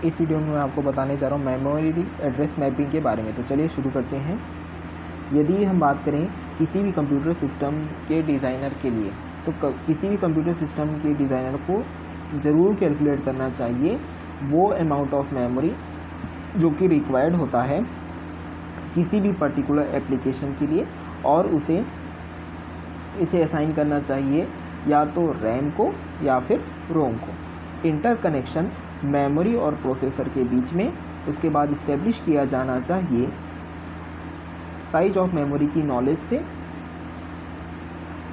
इस वीडियो में मैं आपको बताने जा रहा हूँ मेमोरी एड्रेस मैपिंग के बारे में। तो चलिए शुरू करते हैं। यदि हम बात करें किसी भी कंप्यूटर सिस्टम के डिज़ाइनर के लिए, तो किसी भी कंप्यूटर सिस्टम के डिज़ाइनर को ज़रूर कैलकुलेट करना चाहिए वो अमाउंट ऑफ मेमोरी जो कि रिक्वायर्ड होता है किसी भी पर्टिकुलर एप्लीकेशन के लिए, और इसे असाइन करना चाहिए या तो रैम को या फिर रोम को। इंटरकनेक्शन मेमोरी और प्रोसेसर के बीच में उसके बाद इस्टेब्लिश किया जाना चाहिए साइज ऑफ मेमोरी की नॉलेज से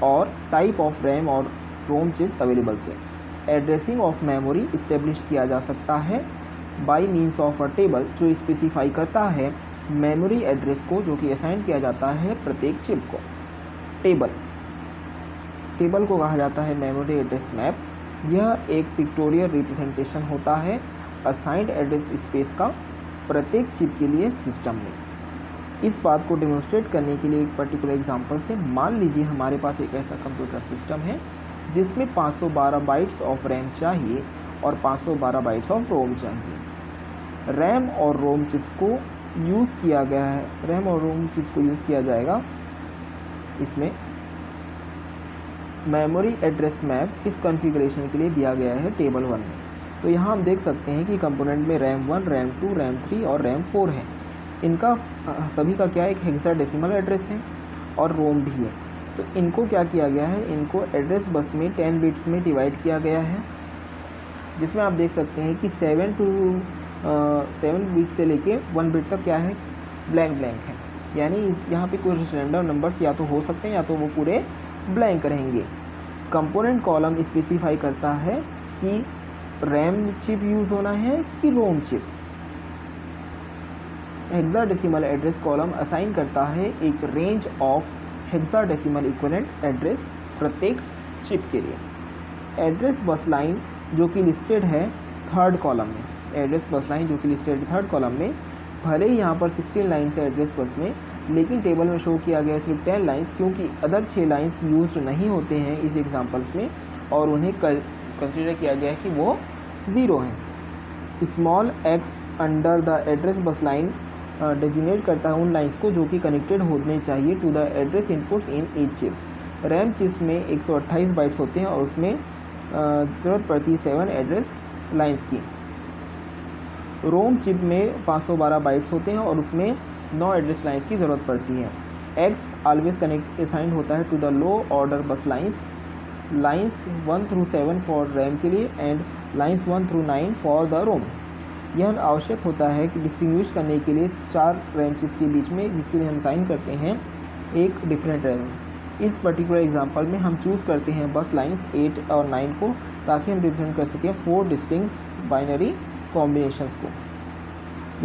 और टाइप ऑफ रैम और रोम चिप्स अवेलेबल से। एड्रेसिंग ऑफ मेमोरी इस्टेब्लिश किया जा सकता है by means of a table जो स्पेसिफाई करता है मेमोरी एड्रेस को, जो कि असाइन किया जाता है प्रत्येक चिप को। टेबल को कहा जाता है मेमोरी एड्रेस मैप। यह एक पिक्टोरियल रिप्रेजेंटेशन होता है असाइंड एड्रेस स्पेस का प्रत्येक चिप के लिए सिस्टम में। इस बात को डेमोन्स्ट्रेट करने के लिए एक पर्टिकुलर एग्जांपल से मान लीजिए हमारे पास एक ऐसा कंप्यूटर सिस्टम है जिसमें 512 बाइट्स ऑफ रैम चाहिए और 512 बाइट्स ऑफ रोम चाहिए। रैम और रोम चिप्स को यूज़ किया गया है, रैम और रोम चिप्स को यूज़ किया जाएगा इसमें। मेमोरी एड्रेस मैप इस कॉन्फ़िगरेशन के लिए दिया गया है टेबल 1 में। तो यहाँ हम देख सकते हैं कि कंपोनेंट में रैम 1, रैम 2, रैम 3 और रैम 4 है। इनका सभी का क्या एक हेक्साडेसिमल एड्रेस है और रोम भी है। तो इनको क्या किया गया है, इनको एड्रेस बस में 10 बिट्स में डिवाइड किया गया है, जिसमें आप देख सकते हैं कि 7 बिट से लेके 1 बिट तक क्या है, ब्लैंक है। यानी यहाँ पे कोई रैंडम नंबर्स या तो हो सकते हैं या तो वो पूरे ब्लैंक रहेंगे। कंपोनेंट कॉलम स्पेसिफाई करता है कि रैम चिप यूज़ होना है कि ROM chip. Hexadecimal address column assign करता है एक range of hexadecimal equivalent address प्रत्येक चिप के लिए। एड्रेस बस लाइन जो कि लिस्टेड है थर्ड कॉलम में, एड्रेस बस लाइन जो कि लिस्टेड थर्ड कॉलम में, भले ही यहाँ पर 16 लाइन्स है एड्रेस बस में, लेकिन टेबल में शो किया गया सिर्फ 10 लाइन्स, क्योंकि अदर 6 लाइन्स यूज नहीं होते हैं इस एग्जांपल्स में और उन्हें कंसीडर किया गया है कि वो 0 हैं। Small x under the address bus line designate करता है उन लाइन्स को जो कि कनेक्टेड होने चाहिए to the address inputs in each chip. RAM chips में 128 बाइट्स होते हैं और उसमें ज़रूरत पड़ती है 7 एड्रेस लाइन्स की। रोम चिप में 512 बाइट्स होते हैं और उसमें 9 एड्रेस लाइन्स की ज़रूरत पड़ती है। एक्स ऑलवेज कनेक्ट असाइंड होता है to the low order bus lines 1 through 7 for RAM के लिए and lines 1 through 9 for the ROM. यह आवश्यक होता है कि डिस्टिंग्विश करने के लिए 4 रैम चिप्स के बीच में, जिसके लिए हम साइन करते हैं एक डिफरेंट रेंज। इस पर्टिकुलर एग्जांपल में हम चूज़ करते हैं बस लाइन्स 8 और 9 को, ताकि हम रिप्रेजेंट कर सकें 4 डिस्टिंक्ट बाइनरी कॉम्बिनेशंस को।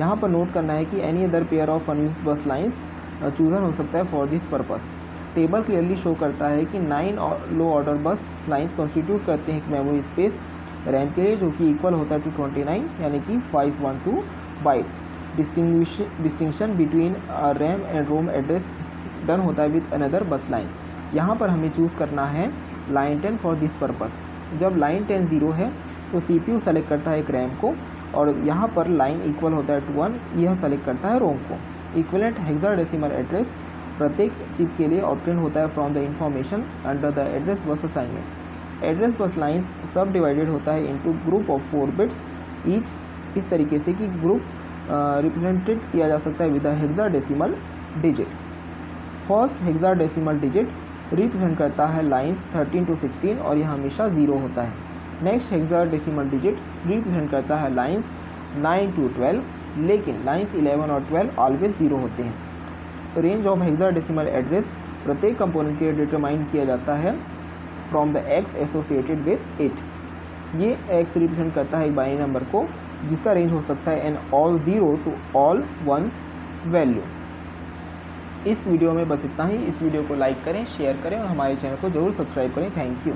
यहाँ पर नोट करना है कि any other pair of unused बस लाइन्स चूजन हो सकता है for this purpose. Table clearly show करता है कि 9 लो ऑर्डर बस लाइन्स कॉन्स्टिट्यूट करते हैं एक मेमोरी स्पेस रैम के लिए, जो कि इक्वल होता है टू 29, यानी कि 512 byte. Distinction between RAM and ROM address done होता है विद अनदर बस लाइन। यहाँ पर हमें चूज़ करना है लाइन 10 फॉर दिस पर्पस। जब लाइन 10 0 है तो CPU सेलेक्ट करता है एक रैम को, और यहाँ पर लाइन इक्वल होता है टू 1, यह सेलेक्ट करता है रोम को। इक्विवेलेंट हेक्साडेसिमल एड्रेस प्रत्येक चिप के लिए ऑब्टेन होता है from the information under the address bus assignment. Address bus lines सब डिवाइडेड होता है into group of 4 bits each, इस तरीके से कि ग्रुप रिप्रेजेंटेड किया जा सकता है with the hexadecimal digit. First hexadecimal digit represent करता है लाइन्स 13 to 16 और यह हमेशा 0 होता है। नेक्स्ट हेक्साडेसिमल डिजिट रिप्रेजेंट करता है लाइन्स 9 to 12, लेकिन लाइन्स 11 और 12 ऑलवेज 0 होते हैं। तो रेंज ऑफ हेक्साडेसिमल एड्रेस प्रत्येक कंपोनेंट के लिए डिटरमाइन किया जाता है from the x associated with it. ये एक्स रिप्रेजेंट करता है एक बाइनरी नंबर को जिसका रेंज हो सकता है an all 0 to all 1s value. इस वीडियो में बस इतना ही। इस वीडियो को लाइक करें, शेयर करें और हमारे चैनल को जरूर सब्सक्राइब करें। Thank you.